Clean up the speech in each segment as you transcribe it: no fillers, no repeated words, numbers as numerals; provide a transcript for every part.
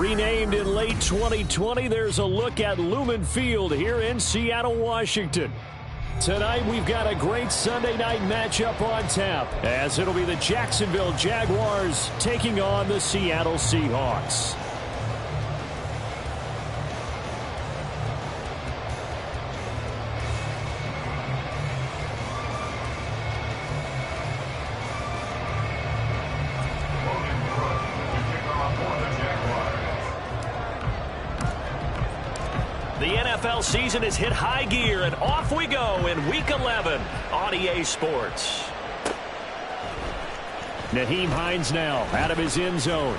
Renamed in late 2020, there's a look at Lumen Field here in Seattle, Washington. Tonight, we've got a great Sunday night matchup on tap, as it'll be the Jacksonville Jaguars taking on the Seattle Seahawks. The NFL season has hit high gear, and off we go in Week 11 on EA Sports. Nyheim Hines now out of his end zone.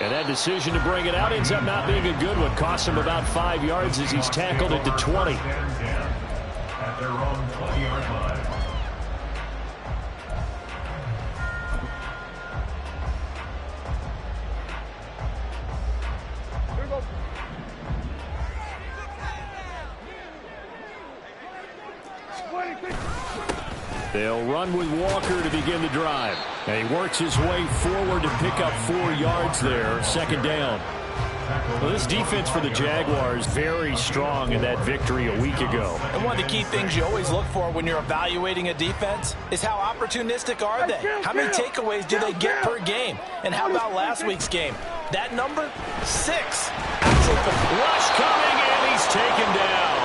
And that decision to bring it out ends up not being a good one. Cost him about 5 yards as he's tackled at the 20. At their own 20-yard line. They'll run with Walker to begin the drive. And he works his way forward to pick up 4 yards there, second down. Well, this defense for the Jaguars very strong in that victory a week ago. And one of the key things you always look for when you're evaluating a defense is how opportunistic are they? How many takeaways do they get per game? And how about last week's game? That number? 6. Absolutely. Rush coming, and he's taken down.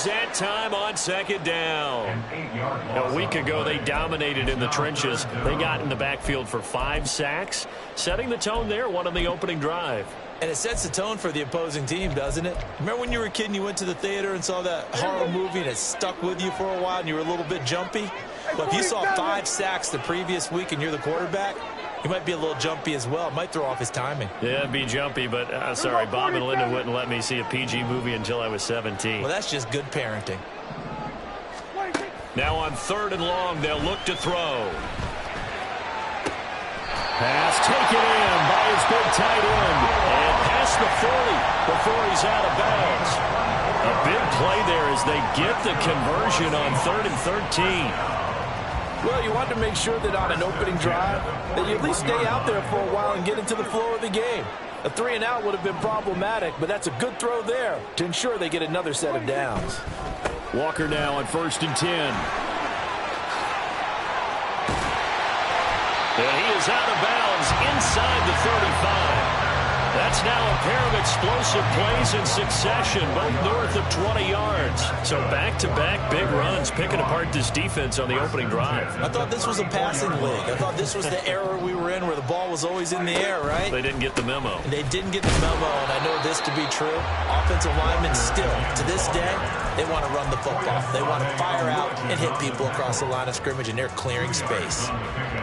That time on second down. A week ago, they dominated in the trenches. They got in the backfield for 5 sacks, setting the tone there, one on the opening drive. And it sets the tone for the opposing team, doesn't it? Remember when you were a kid and you went to the theater and saw that horror movie and it stuck with you for a while and you were a little bit jumpy? Well, if you saw 5 sacks the previous week and you're the quarterback, he might be a little jumpy as well. It might throw off his timing. Yeah, it'd be jumpy, but sorry, Bob and Linda wouldn't let me see a PG movie until I was 17. Well, that's just good parenting. Now on 3rd and long, they'll look to throw. Pass taken in by his big tight end. And past the 40 before he's out of bounds. A big play there as they get the conversion on 3rd and 13. Well, you want to make sure that on an opening drive that you at least stay out there for a while and get into the flow of the game. A 3-and-out would have been problematic, but that's a good throw there to ensure they get another set of downs. Walker now on 1st and 10. And he is out of bounds inside the 35. That's now a pair of explosive plays in succession, both north of 20 yards. So back-to-back big runs, picking apart this defense on the opening drive. I thought this was a passing league. I thought this was the era we were in where the ball was always in the air, right? They didn't get the memo. And they didn't get the memo, and I know this to be true. Offensive linemen still, to this day, they want to run the football. They want to fire out and hit people across the line of scrimmage, and they're clearing space.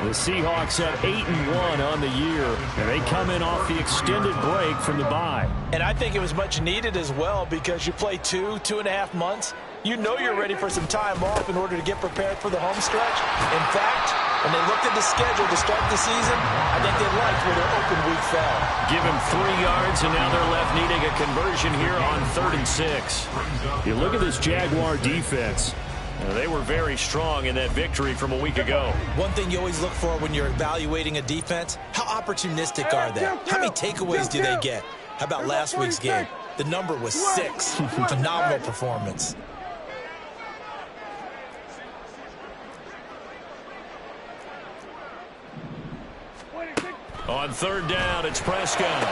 The Seahawks have 8-1 on the year, and they come in off the extended break from the bye. And I think it was much needed as well because you play 2.5 months. You know you're ready for some time off in order to get prepared for the home stretch. In fact, when they looked at the schedule to start the season, I think they liked where their open week fell. Give him 3 yards, and now they're left needing a conversion here on 3rd and 6. You look at this Jaguar defense. They were very strong in that victory from a week ago. One thing you always look for when you're evaluating a defense, how opportunistic are they? How many takeaways do they get? How about last week's game? The number was 6. Phenomenal performance. On third down, it's Prescott.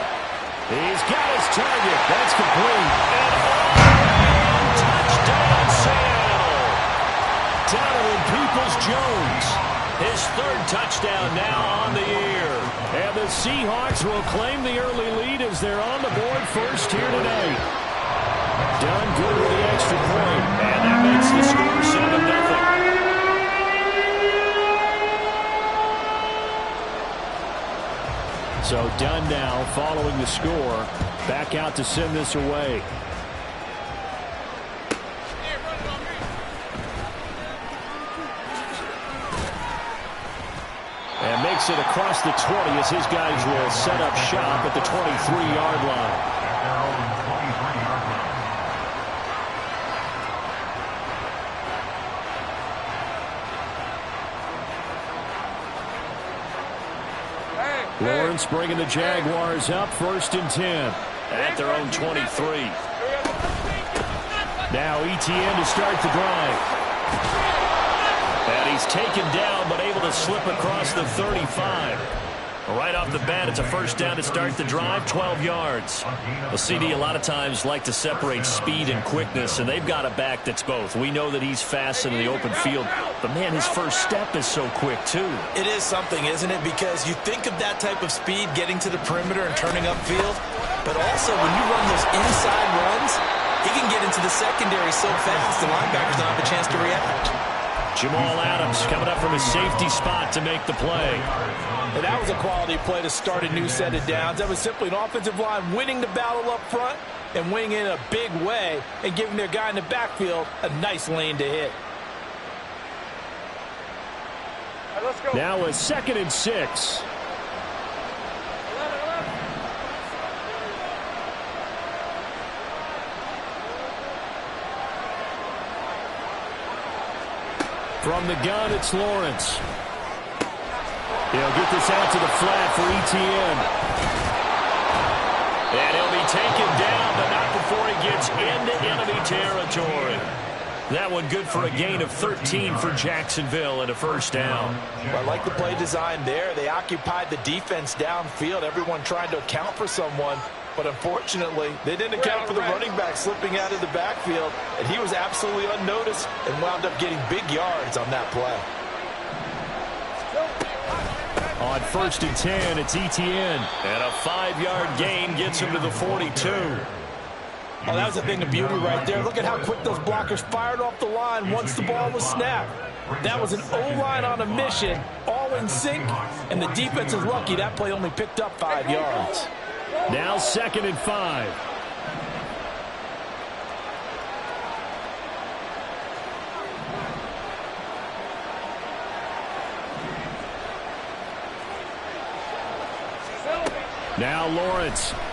He's got his target. That's complete. And touchdown, Seattle. Donovan Peoples-Jones. His third touchdown now on the year. And the Seahawks will claim the early lead as they're on the board first here tonight. Done good with the extra point. And that makes the score 7-0. So Dunn now following the score. Back out to send this away. And makes it across the 20 as his guys will set up shop at the 23-yard line. Lawrence bringing the Jaguars up, 1st and 10 at their own 23. Now Etienne to start the drive. And he's taken down but able to slip across the 35. Right off the bat, it's a first down to start the drive, 12 yards. Well, CD, a lot of times like to separate speed and quickness, and they've got a back that's both. We know that he's fast in the open field, but, man, his first step is so quick, too. It is something, isn't it? Because you think of that type of speed getting to the perimeter and turning upfield, but also when you run those inside runs, he can get into the secondary so fast the linebackers don't have a chance to react. Jamal Adams coming up from his safety spot to make the play. And that was a quality play to start a new set of downs. That was simply an offensive line winning the battle up front and winning in a big way and giving their guy in the backfield a nice lane to hit. Right, let's go. Now a 2nd and 6. From the gun, it's Lawrence. He'll get this out to the flat for Etienne. And he'll be taken down, but not before he gets into enemy territory. That one good for a gain of 13 for Jacksonville and a first down. Well, I like the play design there. They occupied the defense downfield, everyone trying to account for someone. But unfortunately, they didn't account for the running back slipping out of the backfield, and he was absolutely unnoticed and wound up getting big yards on that play. On 1st and 10, it's Etienne. And a 5-yard gain gets him to the 42. Oh, that was a thing of beauty right there. Look at how quick those blockers fired off the line once the ball was snapped. That was an O-line on a mission, all in sync, and the defense is lucky that play only picked up 5 yards. Now 2nd and 5. Now Lawrence. Oh,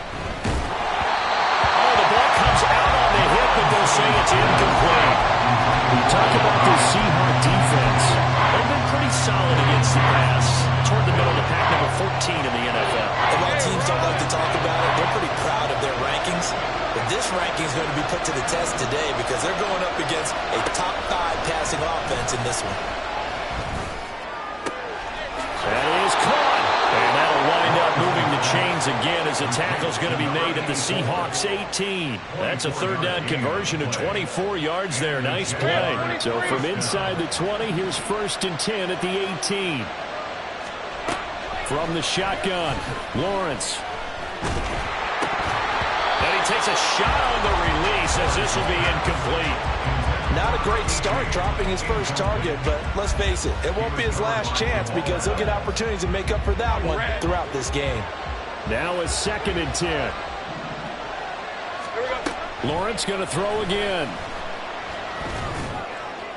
the ball comes out on the hip, but they'll say it's incomplete. We talk about this Seahawk defense. They've been pretty solid against the pass. Toward the middle of the pack, number 14 in the NFL. And while teams don't like to talk about it, they're pretty proud of their rankings. But this ranking is going to be put to the test today because they're going up against a top 5 passing offense in this one. That is caught. And that'll wind up moving the chains again as a tackle's going to be made at the Seahawks 18. That's a 3rd down conversion of 24 yards there. Nice play. So from inside the 20, here's 1st and 10 at the 18. From the shotgun, Lawrence. And he takes a shot on the release as this will be incomplete. Not a great start dropping his first target, but let's face it, it won't be his last chance because he'll get opportunities to make up for that one throughout this game. Now a 2nd and 10. Lawrence going to throw again.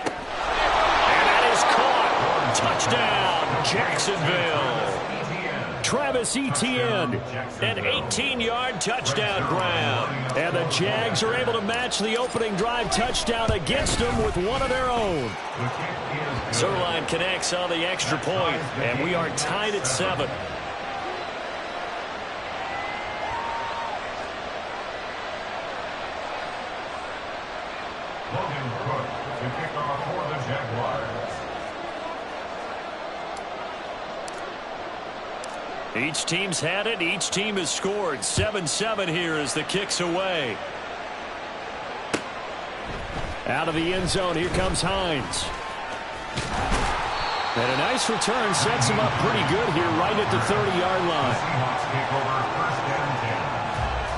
And that is caught. Touchdown, Jacksonville. Travis Etienne. An 18-yard touchdown grab. And the Jags are able to match the opening drive touchdown against them with one of their own. Zerline connects on the extra point, and we are tied at 7. Each team's had it. Each team has scored. 7-7 here as the kick's away. Out of the end zone, here comes Hines. And a nice return sets him up pretty good here right at the 30-yard line. Seahawks take over first and 10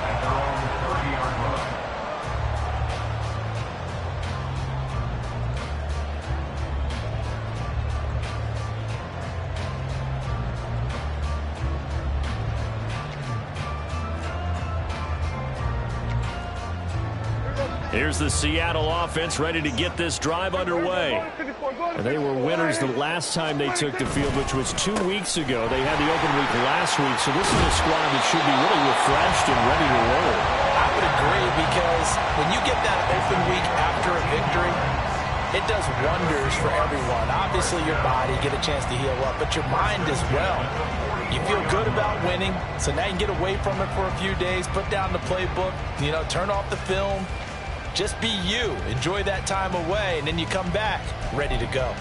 at their own 30-yard line. Here's the Seattle offense ready to get this drive underway. And they were winners the last time they took the field, which was 2 weeks ago. They had the open week last week, so this is a squad that should be really refreshed and ready to roll. I would agree, because when you get that open week after a victory, it does wonders for everyone. Obviously, your body, get a chance to heal up, but your mind as well. You feel good about winning, so now you can get away from it for a few days, put down the playbook, turn off the film. Just be you. Enjoy that time away, and then you come back ready to go.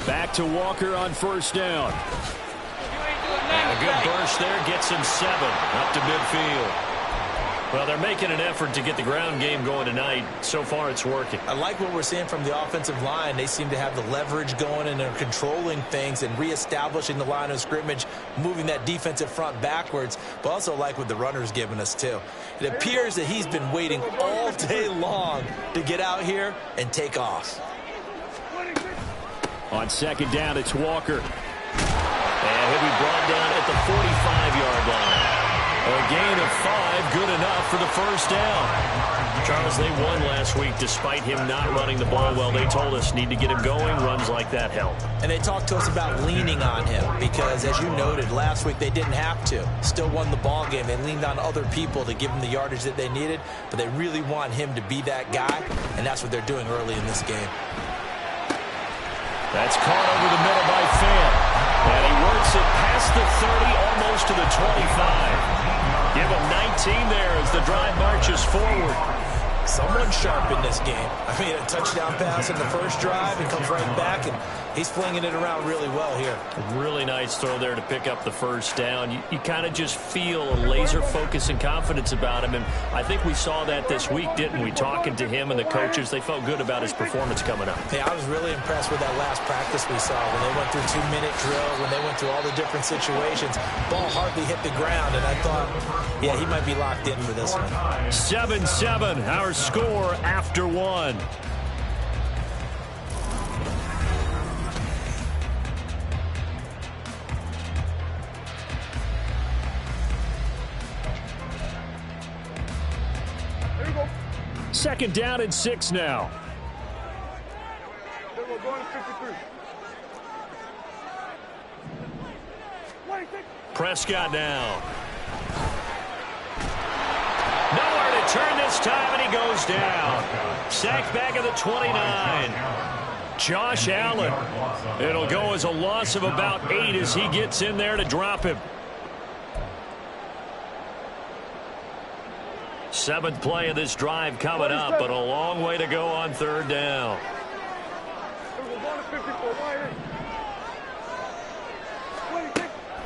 Back to Walker on first down. And a good burst there gets him 7 up to midfield. Well, they're making an effort to get the ground game going tonight. So far, it's working. I like what we're seeing from the offensive line. They seem to have the leverage going, and they're controlling things and reestablishing the line of scrimmage, moving that defensive front backwards, but also like what the runner's giving us, too. It appears that he's been waiting all day long to get out here and take off. On second down, it's Walker. And he'll be brought down at the 45-yard line. A gain of 5, good enough for the first down. Charles, they won last week despite him not running the ball well. They told us need to get him going. Runs like that help. And they talked to us about leaning on him because, as you noted, last week they didn't have to. Still won the ball game. They leaned on other people to give them the yardage that they needed, but they really want him to be that guy, and that's what they're doing early in this game. That's caught over the middle by Fant. And he works it past the 30, almost to the 25. Give him 19 there as the drive marches forward. Someone sharp in this game. I mean, a touchdown pass in the first drive, and comes right back, and he's flinging it around really well here. A really nice throw there to pick up the first down. You kind of just feel a laser focus and confidence about him, and I think we saw that this week, didn't we? Talking to him and the coaches, they felt good about his performance coming up. Hey, I was really impressed with that last practice we saw when they went through 2-minute drills, when they went through all the different situations. Ball hardly hit the ground, and I thought, yeah, he might be locked in for this one. 7-7, our score after 1. Second down and 6 now. Prescott now. Nowhere to turn this time, and he goes down. Sacked back at the 29. Josh Allen. It'll go as a loss of about 8 as he gets in there to drop him. 7th play of this drive coming up, but a long way to go on third down.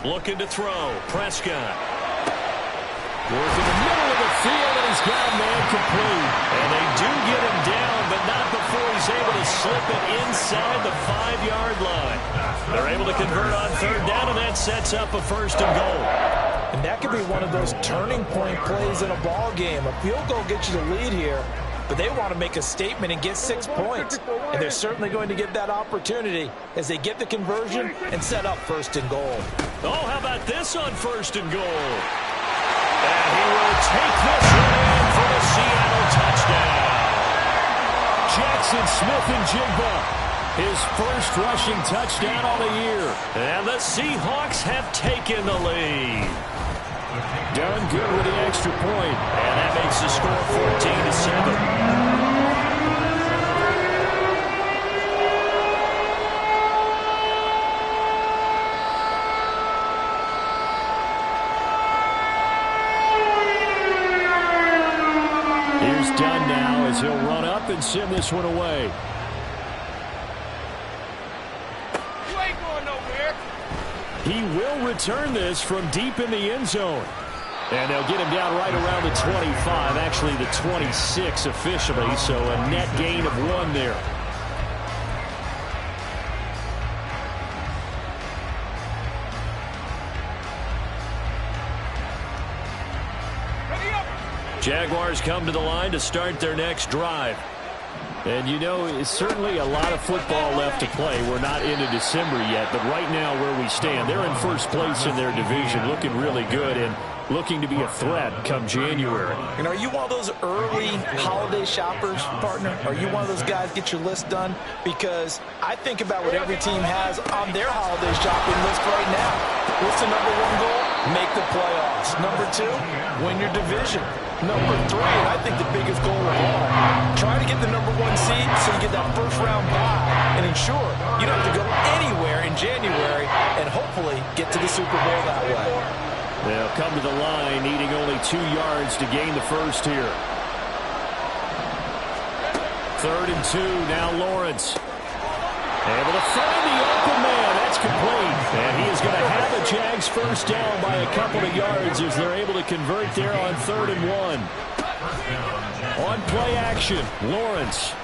Looking to throw. Prescott. Working the middle of the field, and he's got a man complete. And they do get him down, but not before he's able to slip it inside the 5-yard line. They're able to convert on third down, and that sets up a 1st and goal. And that could be one of those turning point plays in a ball game. A field goal gets you the lead here, but they want to make a statement and get 6 points. And they're certainly going to get that opportunity as they get the conversion and set up 1st and goal. Oh, how about this on 1st and goal? And he will take this one in for the Seattle touchdown. Jackson Smith-Njigba, his first rushing touchdown on the year. And the Seahawks have taken the lead. Done good with the extra point, and that makes the score 14-7. Done now as he'll run up and send this one away. You ain't going nowhere. He will return this from deep in the end zone. And they'll get him down right around the 25, actually the 26 officially, so a net gain of 1 there. Jaguars come to the line to start their next drive. And, you know, it's certainly a lot of football left to play. We're not into December yet, but right now where we stand, they're in first place in their division, looking really good and looking to be a threat come January. And are you one of those early holiday shoppers, partner? Are you one of those guys get your list done? Because I think about what every team has on their holiday shopping list right now. What's the number 1 goal? Make the playoffs. Number 2, win your division. Number 3, and I think the biggest goal of all, try to get the number 1 seed so you get that first round bye and ensure you don't have to go anywhere in January and hopefully get to the Super Bowl that way. They'll come to the line needing only 2 yards to gain the first here. 3rd and 2, now Lawrence. Able to find the open man. That's complete. And he is going to have a Jags first down by a couple of yards as they're able to convert there on 3rd and 1. On play action, Lawrence.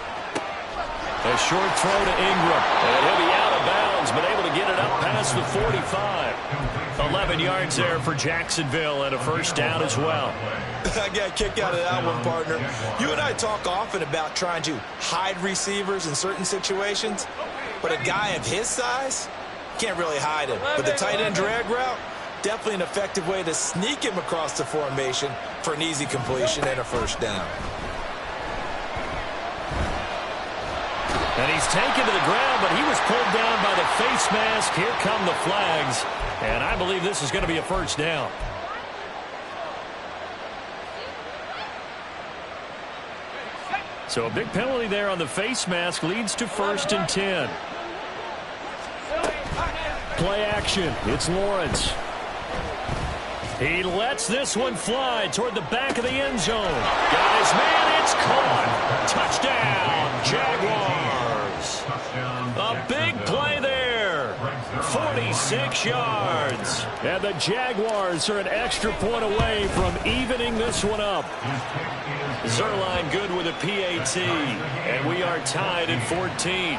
A short throw to Ingram. And he'll be out of bounds, but able to get it up past the 45. 11 yards there for Jacksonville and a first down as well. I got a kick out of that one, partner. You and I talk often about trying to hide receivers in certain situations, but a guy of his size can't really hide him. But the tight end drag route, definitely an effective way to sneak him across the formation for an easy completion and a first down. And he's taken to the ground, but he was pulled down by the face mask. Here come the flags. And I believe this is going to be a first down. So a big penalty there on the face mask leads to 1st and 10. Play action. It's Lawrence. He lets this one fly toward the back of the end zone. Got his man. It's caught. Touchdown, Jaguars. A big play there. 46 yards. And the Jaguars are an extra point away from evening this one up. Zerline good with a PAT. And we are tied at 14.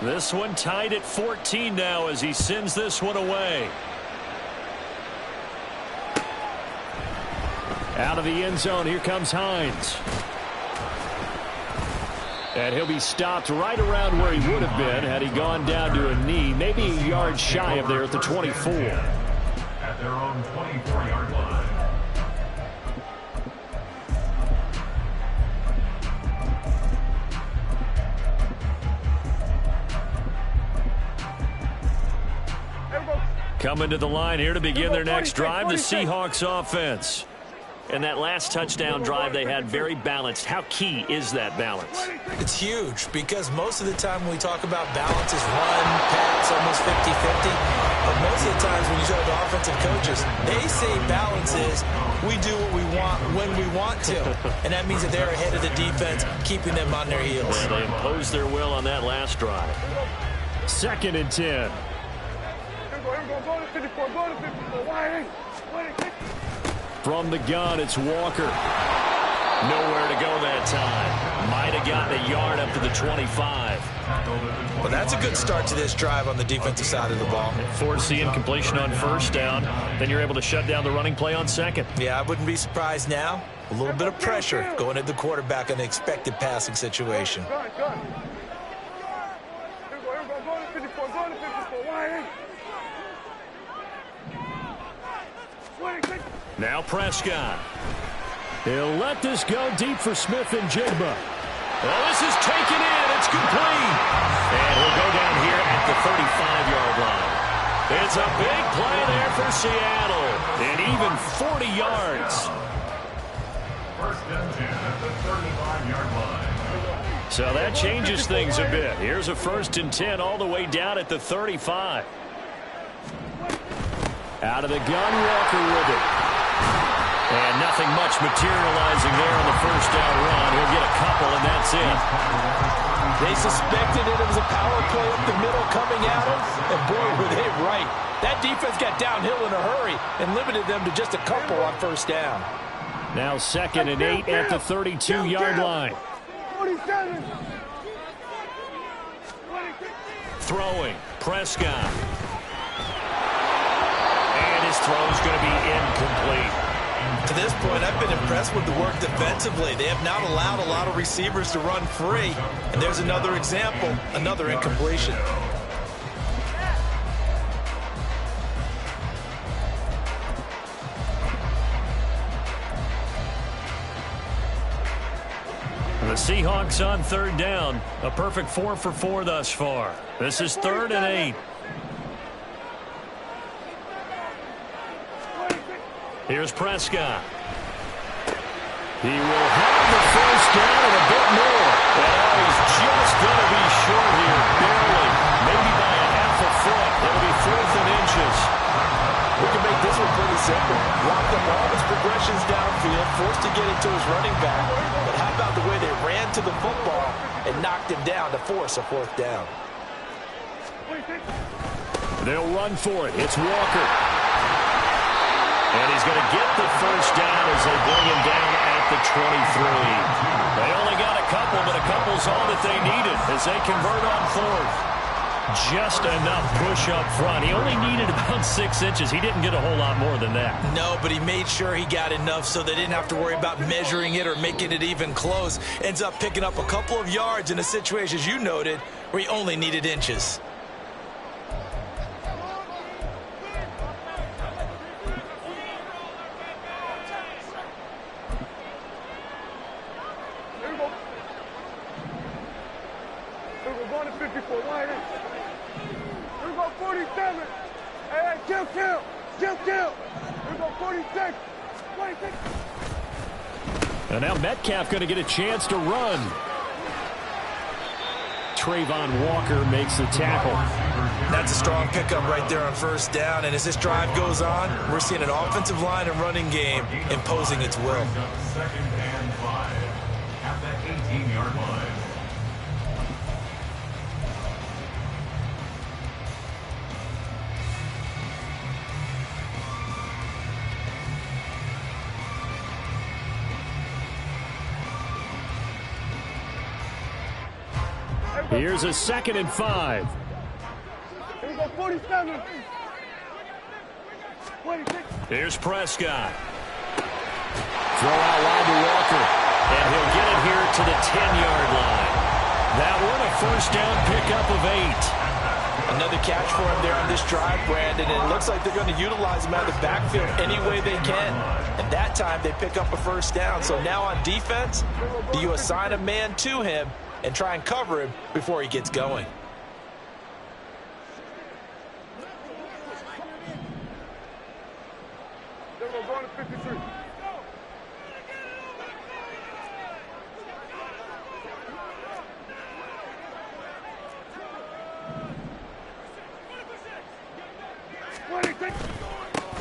This one tied at 14 now as he sends this one away. Out of the end zone, here comes Hines. And he'll be stopped right around where he would have been had he gone down to a knee, maybe a yard shy of there at the 24. At their own 24-yard line. Coming to the line here to begin their next drive, the Seahawks offense. And that last touchdown drive they had very balanced. How key is that balance? It's huge because most of the time when we talk about balance is run, pass, almost 50-50. But most of the times when you talk to offensive coaches, they say balance is we do what we want when we want to. And that means that they're ahead of the defense, keeping them on their heels. Yeah, they imposed their will on that last drive. 2nd and 10. From the gun, it's Walker. Nowhere to go that time. Might have gotten a yard up to the 25. Well, that's a good start to this drive on the defensive side of the ball. Force the incompletion on first down. Then you're able to shut down the running play on second. Yeah, I wouldn't be surprised now. A little bit of pressure going at the quarterback in an expected passing situation. Now Prescott. He'll let this go deep for Smith and Ggml. Well, this is taken in. It's complete. And he'll go down here at the 35-yard line. It's a big play there for Seattle. And even 40 yards. First and 10 at the 35-yard line. So that changes things a bit. Here's a first and 10 all the way down at the 35. Out of the gun, Walker with it. And nothing much materializing there on the first down run. He'll get a couple, and that's it. They suspected it was a power play up the middle coming at him, and boy, were they right. That defense got downhill in a hurry and limited them to just a couple on first down. Now second and 8 at the 32-yard line. Throwing, Prescott. And his throw's going to be incomplete. To this point, I've been impressed with the work defensively. They have not allowed a lot of receivers to run free. And there's another example, another incompletion. The Seahawks on third down. A perfect 4 for 4 thus far. This is 3rd and 8. Here's Prescott. He will have the first down and a bit more. Oh, he's just going to be short here, barely. Maybe by a half a foot. It'll be 4th and inches. We can make this one pretty simple. Locked up all his progressions downfield, forced to get it to his running back. But how about the way they ran to the football and knocked him down to force a 4th down? They'll run for it. It's Walker. And he's going to get the first down as they bring him down at the 23. They only got a couple, but a couple's all that they needed as they convert on 4th. Just enough push up front. He only needed about 6 inches. He didn't get a whole lot more than that. No, but he made sure he got enough so they didn't have to worry about measuring it or making it even close. Ends up picking up a couple of yards in a situation, as you noted, where he only needed inches. And now Metcalf going to get a chance to run. Trayvon Walker makes the tackle. That's a strong pickup right there on first down. And as this drive goes on, we're seeing an offensive line and running game imposing its will. 2nd and 5 at the 18-yard line. Here's a 2nd and 5. Here we go, 47. Here's Prescott. Throw out wide to Walker. And he'll get it here to the 10-yard line. That one a first down pickup of 8. Another catch for him there on this drive, Brandon, and it looks like they're going to utilize him out of the backfield any way they can. And that time they pick up a first down. So now on defense, do you assign a man to him and try and cover him before he gets going?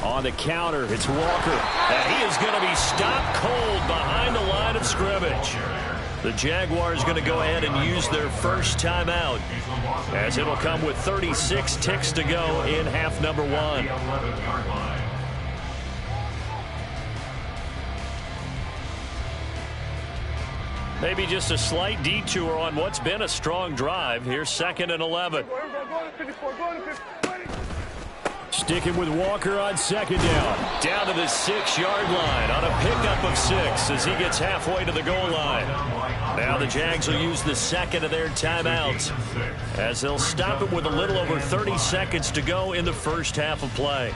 On the counter, it's Walker. And he is going to be stopped cold behind the line of scrimmage. The Jaguars going to go ahead and use their first timeout, as it'll come with 36 ticks to go in half number 1. Maybe just a slight detour on what's been a strong drive. Here's 2nd and 11. Sticking with Walker on 2nd down. Down to the 6-yard line on a pickup of 6 as he gets halfway to the goal line. Now the Jags will use the 2nd of their timeouts as they'll stop it with a little over 30 seconds to go in the first half of play.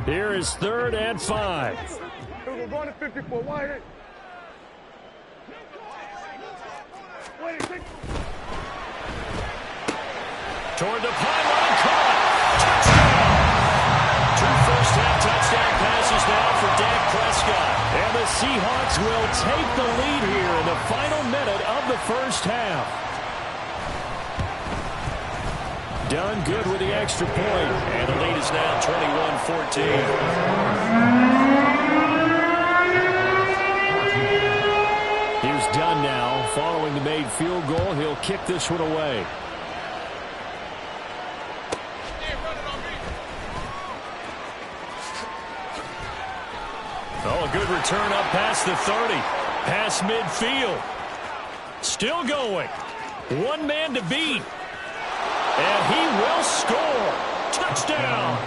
Here is 3rd and 5. We're going to 54. Wide. Toward the pylon, caught. Touchdown! 2 first-half touchdown passes now for Dak Prescott. And the Seahawks will take the lead here in the final minute of the first half. Done good with the extra point, and the lead is now 21-14. Here's Dunn now. Following the made field goal, he'll kick this one away. Oh, a good return up past the 30. Past midfield. Still going. One man to beat. And he will score. Touchdown.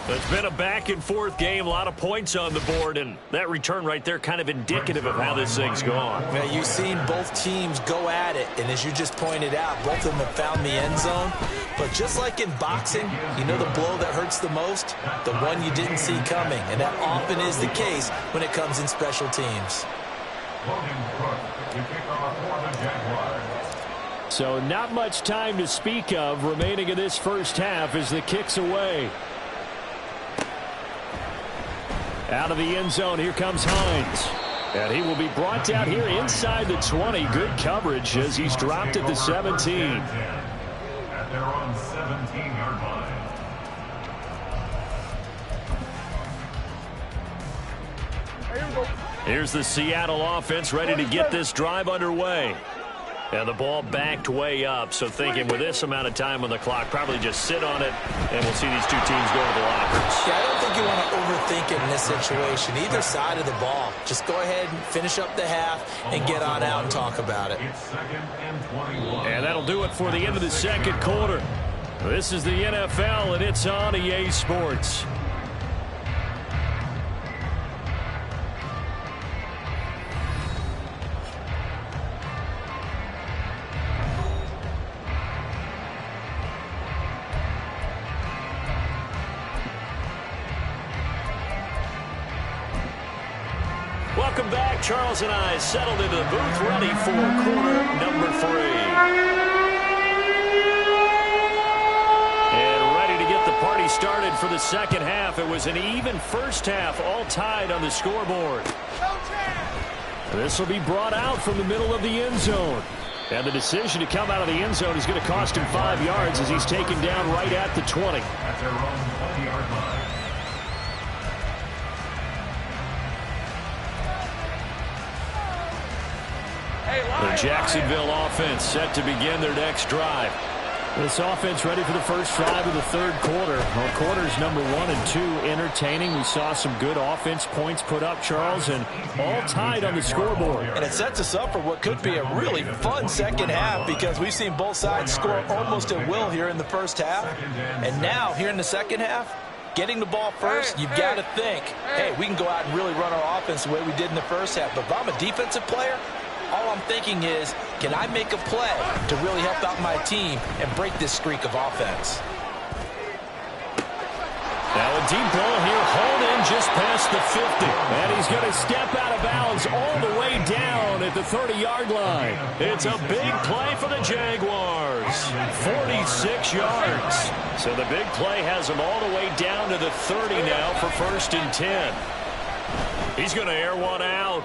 It's been a back-and-forth game, a lot of points on the board, and that return right there kind of indicative of how this thing's gone. Yeah, you've seen both teams go at it, and as you just pointed out, both of them have found the end zone. But just like in boxing, you know the blow that hurts the most? The one you didn't see coming, and that often is the case when it comes in special teams. So not much time to speak of remaining in this first half as the kick's away. Out of the end zone, here comes Hines. And he will be brought down here inside the 20. Good coverage as he's dropped at the 17. At their own 17-yard line. Here's the Seattle offense ready to get this drive underway. And the ball backed way up, so thinking with this amount of time on the clock, probably just sit on it, and we'll see these two teams go to the lockers. Yeah, I don't think you want to overthink it in this situation. Either side of the ball. Just go ahead and finish up the half and get on out and talk about it. It's 2nd and 21. And that'll do it for the end of the second quarter. This is the NFL, and it's on EA Sports. Welcome back. Charles and I settled into the booth, ready for quarter number 3. And ready to get the party started for the second half. It was an even first half, all tied on the scoreboard. This will be brought out from the middle of the end zone. And the decision to come out of the end zone is going to cost him 5 yards as he's taken down right at the 20. At their own 20-yard line. The Jacksonville offense set to begin their next drive. This offense ready for the first drive of the third quarter. Well, quarters number 1 and 2 entertaining. We saw some good offense points put up, Charles, and all tied on the scoreboard. And it sets us up for what could be a really fun second half because we've seen both sides score almost at will here in the first half. And now, here in the second half, getting the ball first, you've got to think, hey, we can go out and really run our offense the way we did in the first half. But if I'm a defensive player, all I'm thinking is, can I make a play to really help out my team and break this streak of offense? Now a deep ball here, hauled in just past the 50. And he's going to step out of bounds all the way down at the 30-yard line. It's a big play for the Jaguars. 46 yards. So the big play has him all the way down to the 30 now for 1st and 10. He's going to air one out.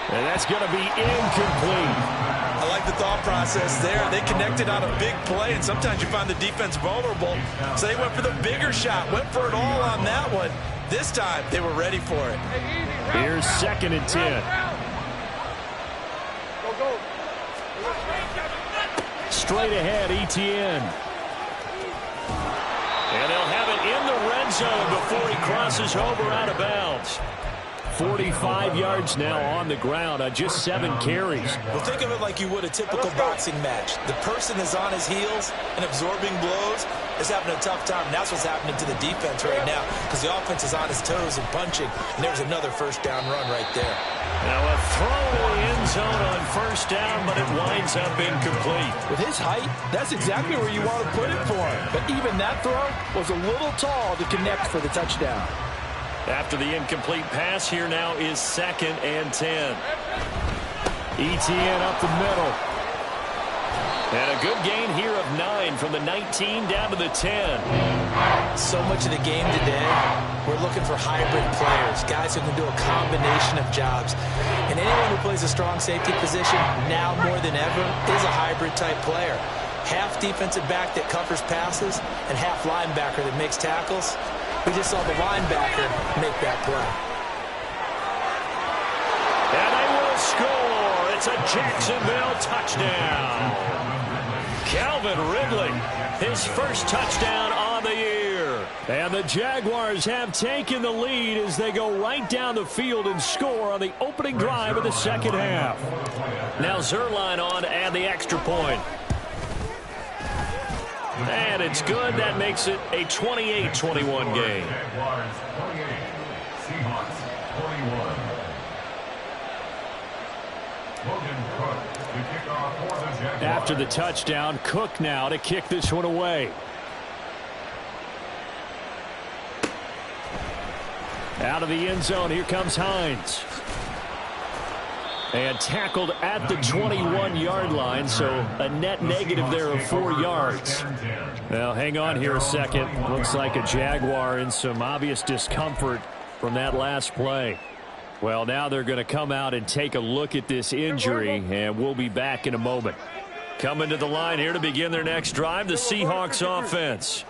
And that's going to be incomplete. A I like the thought process there. They connected on a big play, and sometimes you find the defense vulnerable. So they went for the bigger shot, went for it all on that one. This time, they were ready for it. Here's 2nd and 10. Straight ahead, Etienne. And they'll have it in the red zone before he crosses over out of bounds. 45 yards now on the ground on just 7 carries. Well, think of it like you would a typical boxing match. The person is on his heels and absorbing blows is having a tough time. And that's what's happening to the defense right now because the offense is on his toes and punching. And there's another first down run right there. Now a throw to the end zone on first down, but it winds up incomplete. With his height, that's exactly where you want to put it for him. But even that throw was a little tall to connect for the touchdown. After the incomplete pass, here now is 2nd and 10. Etienne up the middle. And a good gain here of 9 from the 19 down to the 10. So much of the game today, we're looking for hybrid players, guys who can do a combination of jobs. And anyone who plays a strong safety position, now more than ever, is a hybrid-type player. Half defensive back that covers passes and half linebacker that makes tackles. We just saw the linebacker make that play. And they will score. It's a Jacksonville touchdown. Calvin Ridley, his first touchdown on the year. And the Jaguars have taken the lead as they go right down the field and score on the opening drive of the second half. Now Zerline on to add the extra point. And it's good. That makes it a 28-21 game. After the touchdown, Cook now to kick this one away. Out of the end zone, here comes Hines. And tackled at the 21-yard line, so a net negative there of 4 yards. Now, hang on here a second. Looks like a Jaguar in some obvious discomfort from that last play. Well, now they're going to come out and take a look at this injury, and we'll be back in a moment. Coming to the line here to begin their next drive, the Seahawks offense.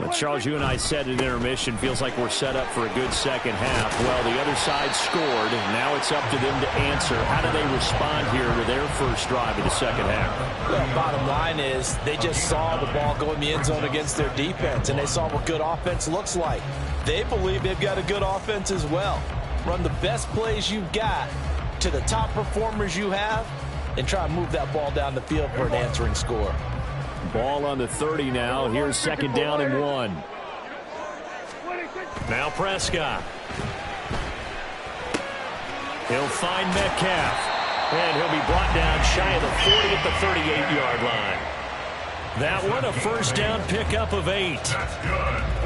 Well, Charles, you and I said at intermission, feels like we're set up for a good second half. Well, the other side scored, and now it's up to them to answer. How do they respond here with their first drive of the second half? Well, bottom line is they just saw the ball go in the end zone against their defense, and they saw what good offense looks like. They believe they've got a good offense as well. Run the best plays you've got to the top performers you have, and try and move that ball down the field for an answering score. Ball on the 30 now. Here's 2nd down and 1. Now Prescott. He'll find Metcalf. And he'll be brought down shy of the 40 at the 38-yard line. That one, a first down pickup of 8.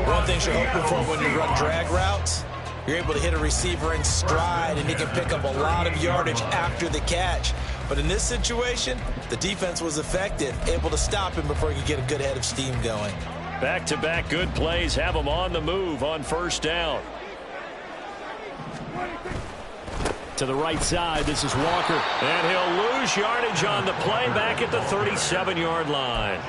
One thing you're hoping for when you run drag routes, you're able to hit a receiver in stride, and he can pick up a lot of yardage after the catch. But in this situation, the defense was effective, able to stop him before he could get a good head of steam going. Back-to-back good plays have them on the move on first down. To the right side, this is Walker. And he'll lose yardage on the play back at the 37-yard line.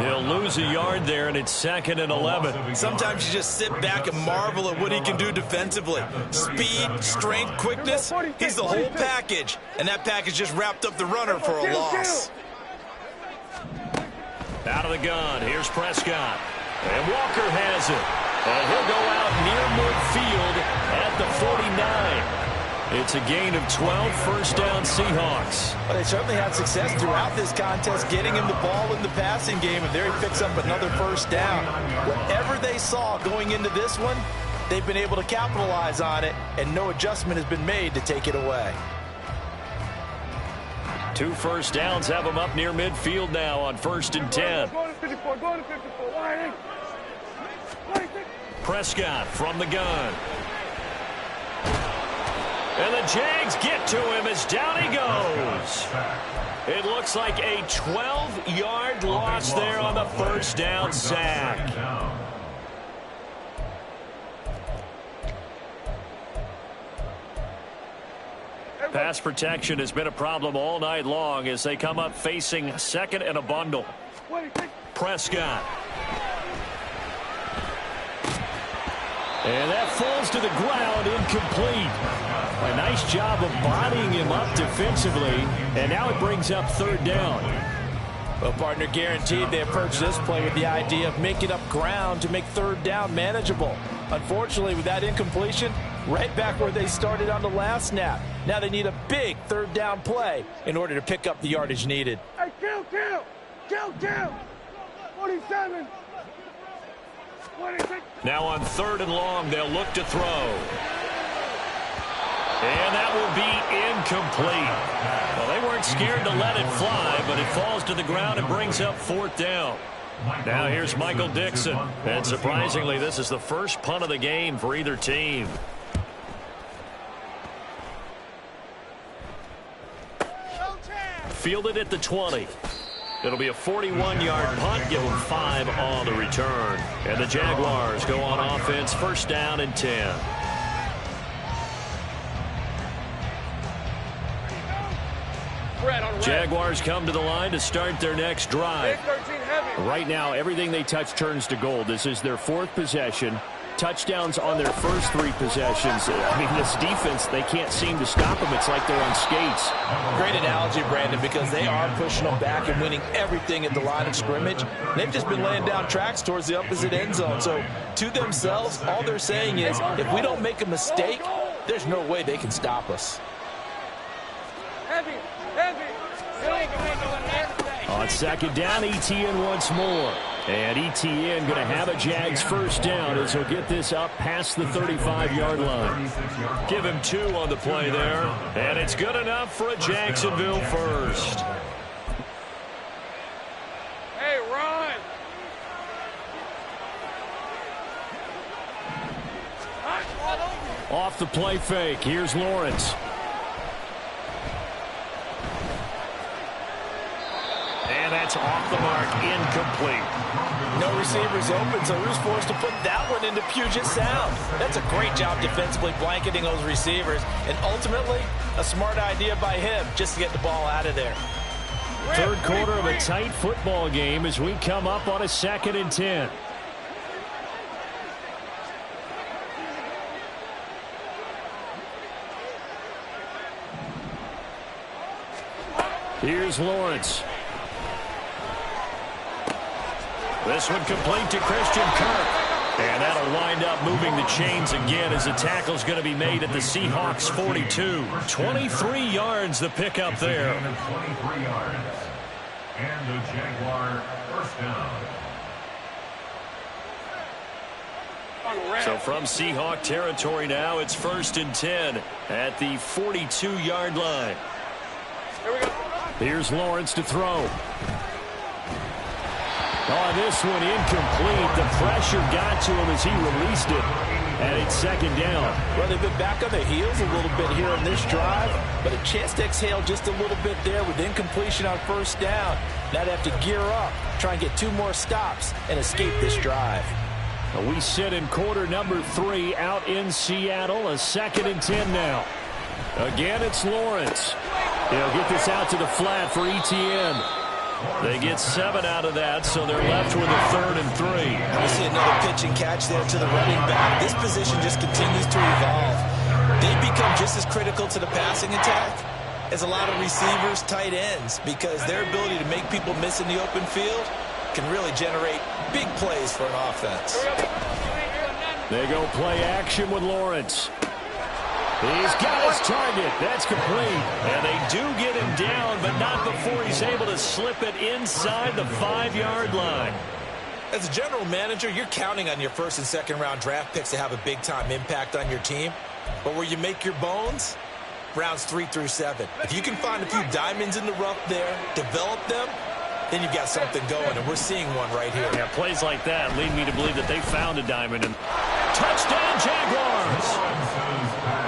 He'll lose a yard there, and it's 2nd and 11. Sometimes you just sit back and marvel at what he can do defensively. Speed, strength, quickness, he's the whole package. And that package just wrapped up the runner for a loss. Out of the gun, here's Prescott. And Walker has it. And he'll go out near midfield at the 49. It's a gain of 12, first down Seahawks. Well, they certainly had success throughout this contest, getting him the ball in the passing game, and there he picks up another first down. Whatever they saw going into this one, they've been able to capitalize on it, and no adjustment has been made to take it away. 2 first downs have them up near midfield now on 1st and 10. Prescott from the gun. And the Jags get to him as down he goes. It looks like a 12-yard loss there on the first down sack. Pass protection has been a problem all night long as they come up facing second and a bundle. Prescott. And that falls to the ground, incomplete. A nice job of bodying him up defensively, and now it brings up third down. Well, partner, guaranteed they approach this play with the idea of making up ground to make third down manageable. Unfortunately, with that incompletion, right back where they started on the last snap. Now they need a big third down play in order to pick up the yardage needed. Hey, kill. 47. 26. Now on third and long, they'll look to throw. And that will be incomplete. Well, they weren't scared to let it fly, but it falls to the ground and brings up fourth down. Now here's Michael Dixon. And surprisingly, this is the first punt of the game for either team. Fielded at the 20. It'll be a 41-yard punt. Give them 5 on the return. And the Jaguars go on offense, first down and 10. Jaguars come to the line to start their next drive. Right now, everything they touch turns to gold. This is their 4th possession. Touchdowns on their first 3 possessions. I mean, this defense, they can't seem to stop them. It's like they're on skates. Great analogy, Brandon, because they are pushing them back and winning everything at the line of scrimmage. They've just been laying down tracks towards the opposite end zone. So, to themselves, all they're saying is, if we don't make a mistake, there's no way they can stop us. Heavy. On second down, ETN once more. And ETN going to have a Jags first down as he'll get this up past the 35-yard line. Give him 2 on the play there. And it's good enough for a Jacksonville first. Hey, run. Off the play fake. Here's Lawrence. And that's off the mark, incomplete. No receivers open, so Rue's forced to put that one into Puget Sound. That's a great job defensively blanketing those receivers, and ultimately, a smart idea by him just to get the ball out of there. Third quarter of a tight football game as we come up on a 2nd and 10. Here's Lawrence. This one complete to Christian Kirk. And that'll wind up moving the chains again as the tackle's going to be made at the Seahawks 42. 23 yards the pickup there. 23 yards. And the Jaguar first down. So from Seahawk territory now, it's 1st and 10 at the 42-yard line. Here's Lawrence to throw. Oh, this one incomplete. The pressure got to him as he released it. And it's 2nd down. Well, they've been back on their heels a little bit here on this drive, but a chance to exhale just a little bit there with incompletion on first down. Now they have to gear up, try and get 2 more stops, and escape this drive. We sit in quarter number 3 out in Seattle. A 2nd and 10 now. Again, it's Lawrence. He'll get this out to the flat for ETN. They get 7 out of that, so they're left with a 3rd and 3. We see another pitch and catch there to the running back. This position just continues to evolve. They become just as critical to the passing attack as a lot of receivers, tight ends, because their ability to make people miss in the open field can really generate big plays for an offense. They go play action with Lawrence. He's got his target. That's complete. And they do get him down, but not before he's able to slip it inside the 5-yard line. As a general manager, you're counting on your 1st and 2nd round draft picks to have a big-time impact on your team. But where you make your bones, rounds 3 through 7. If you can find a few diamonds in the rough there, develop them, then you've got something going, and we're seeing one right here. Yeah, plays like that lead me to believe that they found a diamond. And touchdown, Jaguars!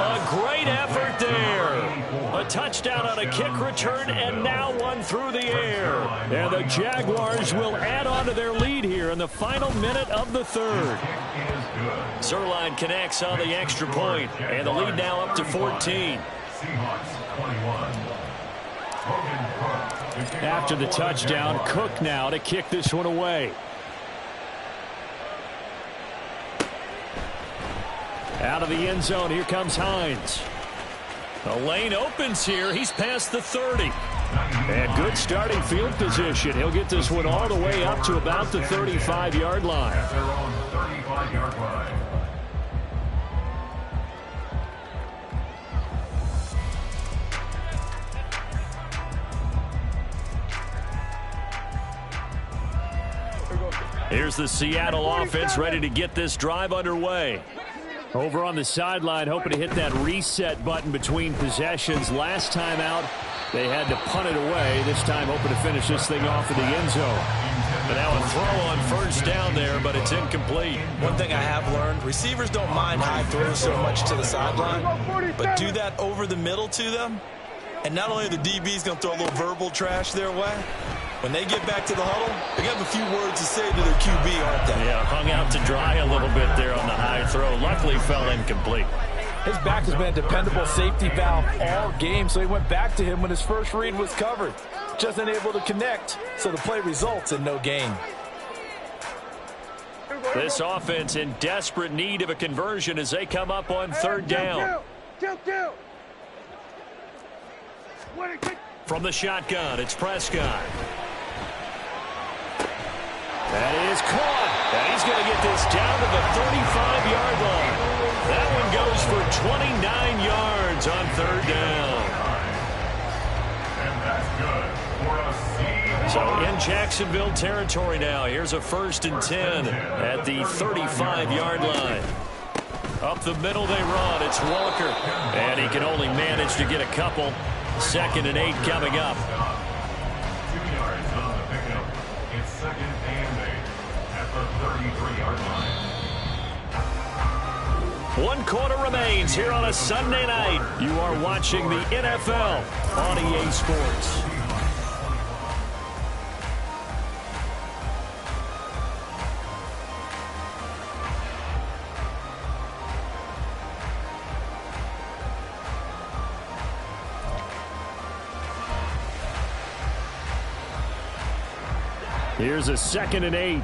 A great effort there. A touchdown on a kick return, and now one through the air. And the Jaguars will add on to their lead here in the final minute of the 3rd. Zerline connects on the extra point, and the lead now up to 14. Seahawks 21. After the touchdown, Cook now to kick this one away. Out of the end zone, here comes Hines. The lane opens here. He's past the 30. And good starting field position. He'll get this one all the way up to about the 35-yard line. At their own 35-yard line. Here's the Seattle offense ready to get this drive underway. Over on the sideline, hoping to hit that reset button between possessions. Last time out, they had to punt it away. This time, hoping to finish this thing off in the end zone. And now a throw on first down there, but it's incomplete. One thing I have learned, receivers don't mind high throws so much to the sideline, but do that over the middle to them, and not only are the DBs going to throw a little verbal trash their way, when they get back to the huddle, they have a few words to say to their QB, aren't they? Yeah, hung out to dry a little bit there on the high throw. Luckily fell incomplete. His back has been a dependable safety valve all game, so he went back to him when his first read was covered. Just unable to connect, so the play results in no gain. This offense in desperate need of a conversion as they come up on third down. From the shotgun, it's Prescott. That is caught. And he's going to get this down to the 35-yard line. That one goes for 29 yards on third down. And that's good for a Seahawks. So in Jacksonville territory now. Here's a 1st and 10 at the 35-yard line. Up the middle they run. It's Walker. And he can only manage to get a couple. 2nd and 8 coming up. 2 yards on the pickup. It's 2nd and 8 at the 33-yard line. 1 quarter remains here on a Sunday night. You are watching the NFL on EA Sports. Here's a 2nd and 8.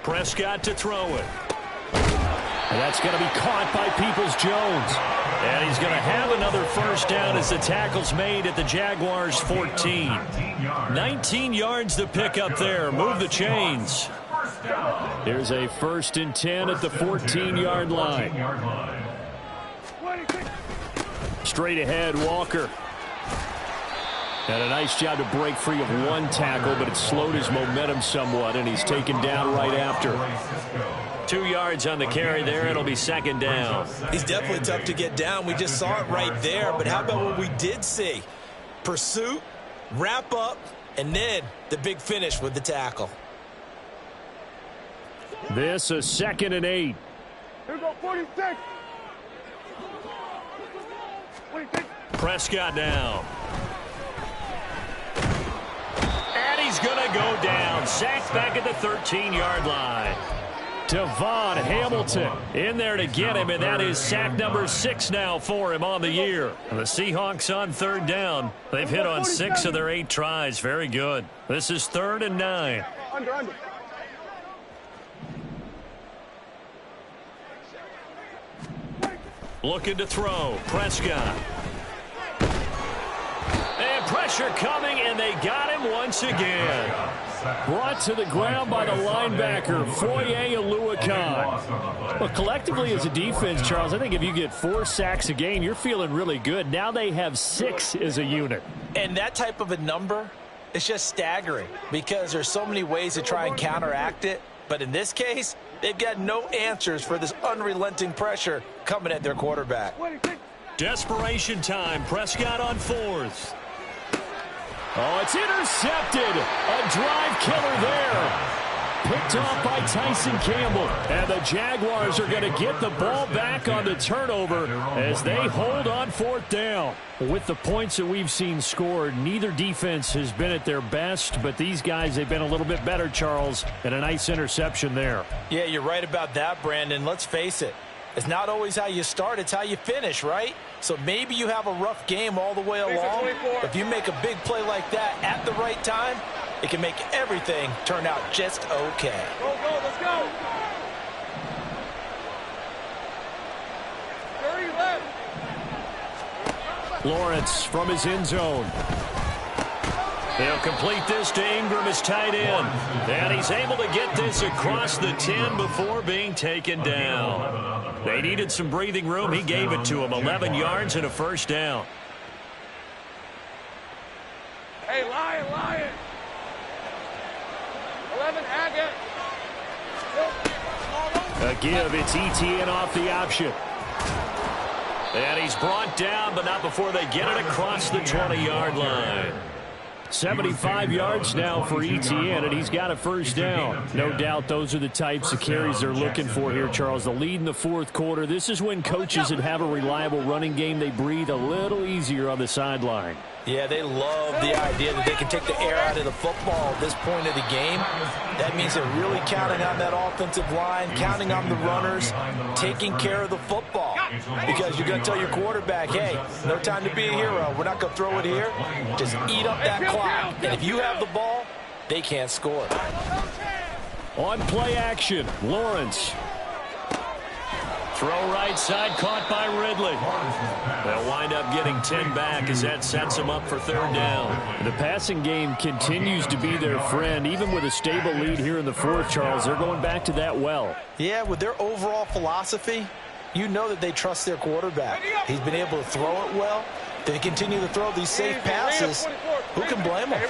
Prescott to throw it. And that's going to be caught by Peoples-Jones. And he's going to have another first down as the tackle's made at the Jaguars' 14. 19 yards to pick up there. Move the chains. Here's a 1st and 10 at the 14-yard line. Straight ahead, Walker. And a nice job to break free of 1 tackle, but it slowed his momentum somewhat, and he's taken down right after. 2 yards on the carry there. It'll be 2nd down. He's definitely tough to get down. We just saw it right there, but how about what we did see? Pursuit, wrap up, and then the big finish with the tackle. This a 2nd and 8. Here we go, 46. Prescott down. And he's going to go down. Sacked back at the 13-yard line. Devon Hamilton in there to get him, and that is sack number 6 now for him on the year. The Seahawks on third down. They've hit on 6 of their 8 tries. Very good. This is 3rd and 9. Under. Looking to throw. Prescott. And pressure coming, and they got him once again. Brought to the ground by the linebacker, Foye Oluokun. Well, collectively as a defense, Charles, I think if you get 4 sacks a game, you're feeling really good. Now they have 6 as a unit. And that type of a number is just staggering because there's so many ways to try and counteract it. But in this case, they've got no answers for this unrelenting pressure coming at their quarterback. Desperation time. Prescott on 4th. Oh, it's intercepted. A drive killer there. picked off by Tyson Campbell. And the Jaguars are going to get the ball back on the turnover as they hold on fourth down. With the points that we've seen scored, neither defense has been at their best, but these guys, they've been a little bit better, Charles, and a nice interception there. Yeah, you're right about that, Brandon. Let's face it. It's not always how you start, it's how you finish, right? So maybe you have a rough game all the way along. If you make a big play like that at the right time, it can make everything turn out just okay. Go, let's go. 30 left. Lawrence from his end zone. He'll complete this to Ingram, his tight end. And he's able to get this across the 10 before being taken down. They needed some breathing room. He gave it to him. 11 yards and a first down. Hey, Lion. 11, Haggett. A give, it's ETN off the option. And he's brought down, but not before they get it across the 20-yard line. 75 yards now for ETN, and he's got a first down. No doubt those are the types of carries they're looking for here, Charles. The lead in the fourth quarter. This is when coaches that have a reliable running game, they breathe a little easier on the sideline. Yeah, they love the idea that they can take the air out of the football at this point of the game. That means they're really counting on that offensive line, counting on the runners, taking care of the football. Because you're going to tell your quarterback, hey, no time to be a hero. We're not going to throw it here. Just eat up that clock. And if you have the ball, they can't score. On play action, Lawrence. Throw right side, caught by Ridley. They'll wind up getting 10 back as that sets them up for third down. The passing game continues to be their friend. Even with a stable lead here in the fourth, Charles, they're going back to that well. Yeah, with their overall philosophy, you know that they trust their quarterback. He's been able to throw it well. They continue to throw these safe passes. Who can blame them?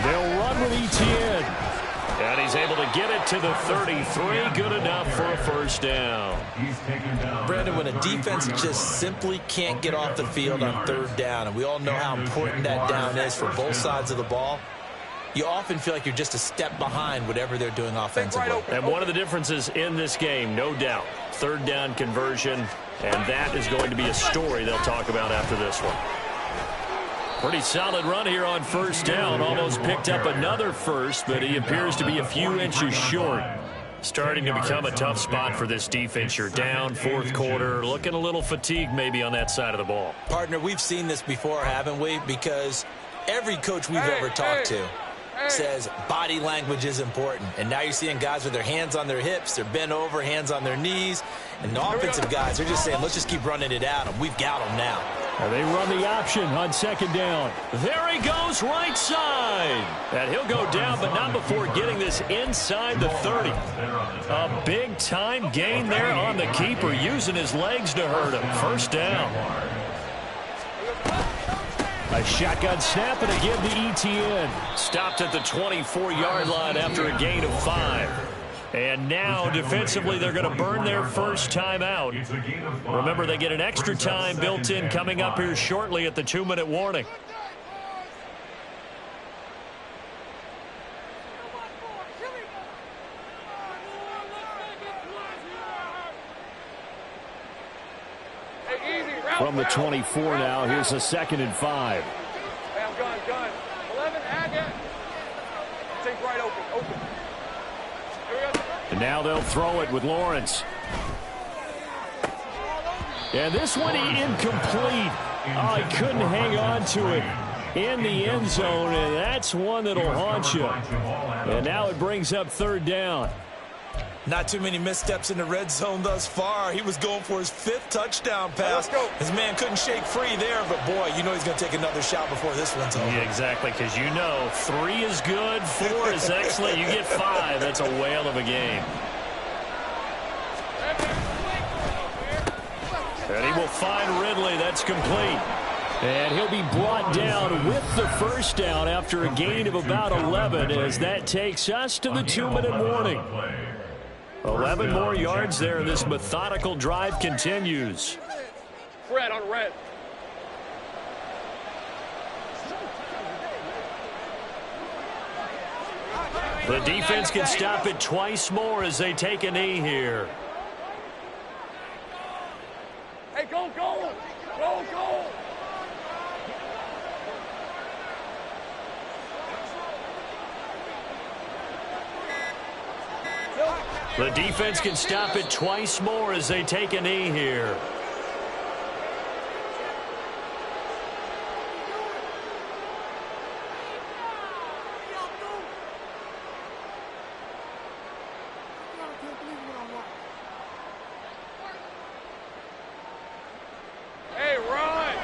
They'll run with ETN. And he's able to get it to the 33. Good enough for a first down. Brandon, when a defense just simply can't get off the field on third down, and we all know how important that down is for both sides of the ball, you often feel like you're just a step behind whatever they're doing offensively. And one of the differences in this game, no doubt, third down conversion, and that is going to be a story they'll talk about after this one. Pretty solid run here on first down. Almost picked up another first, but he appears to be a few inches short. Starting to become a tough spot for this defense. You're down, fourth quarter, looking a little fatigued maybe on that side of the ball. Partner, we've seen this before, haven't we? Because every coach we've ever talked to says body language is important. And now you're seeing guys with their hands on their hips, they're bent over, hands on their knees. And the offensive guys, they're just saying, let's just keep running it at them. We've got them now. And they run the option on second down. There he goes, right side. And he'll go down, but not before getting this inside the 30. A big-time gain there on the keeper, using his legs to hurt him. First down. A shotgun snap and a give to ETN. Stopped at the 24-yard line after a gain of 5. And now, defensively, they're going to burn their first time out. Remember, they get an extra time built in coming up here shortly at the 2-minute warning. From the 24 now, here's a 2nd and 5. Gun. 11, Haggett. Take right open. And now they'll throw it with Lawrence. And this one incomplete. Oh, he couldn't hang on to it in the end zone, and that's one that'll haunt you. And now it brings up third down. Not too many missteps in the red zone thus far. He was going for his 5th touchdown pass. His man couldn't shake free there, but boy, you know he's going to take another shot before this one's over. Yeah, exactly, because you know 3 is good, 4 is excellent. You get 5, that's a whale of a game. And he will find Ridley. That's complete. And he'll be brought down with the first down after a gain of about 11 as that takes us to the 2-minute warning. 11 more yards there. This methodical drive continues. Red on red. The defense can stop it twice more as they take a knee here. Hey, go, go! Go, go! The defense can stop it twice more as they take a knee here. Hey, run!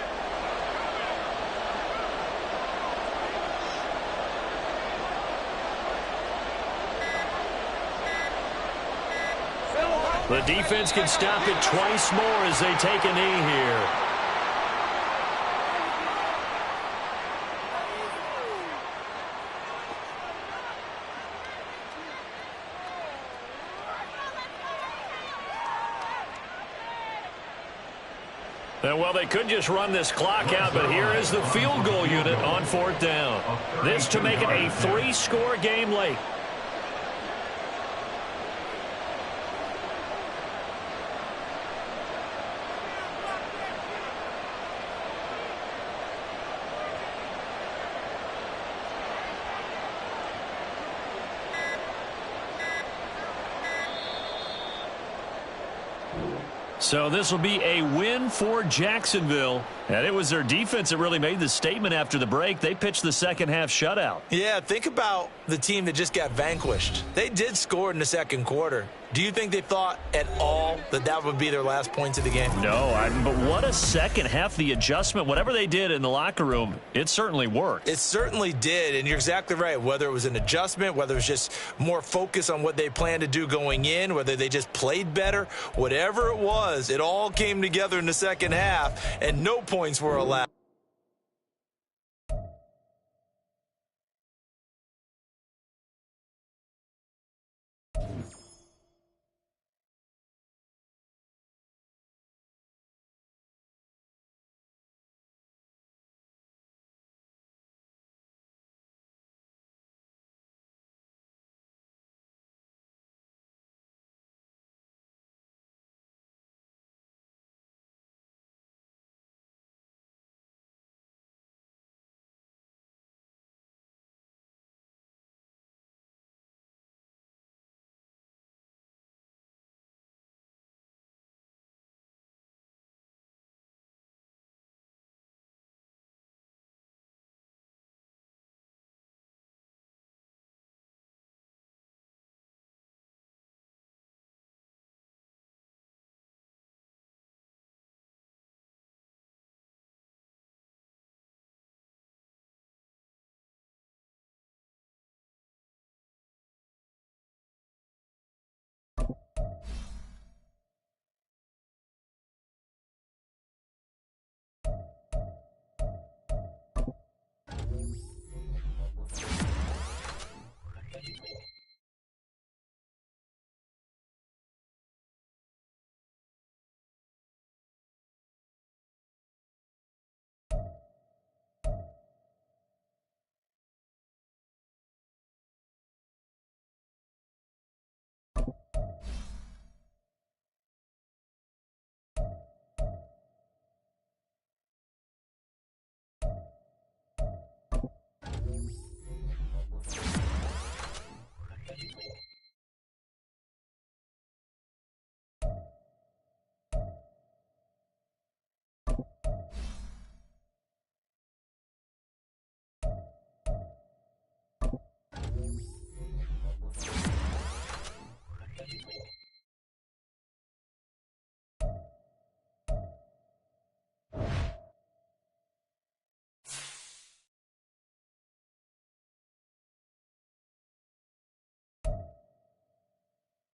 The defense can stop it twice more as they take a knee here. And, well, they could just run this clock out, but here is the field goal unit on 4th down. This to make it a 3-score game late. So this will be a win for Jacksonville. And it was their defense that really made the statement after the break. They pitched the second-half shutout. Yeah, think about the team that just got vanquished. They did score in the second quarter. Do you think they thought at all that that would be their last points of the game? No, but what a second half. The adjustment, whatever they did in the locker room, it certainly worked. It certainly did, and you're exactly right. Whether it was an adjustment, whether it was just more focus on what they planned to do going in, whether they just played better, whatever it was, it all came together in the second half, and no points were allowed.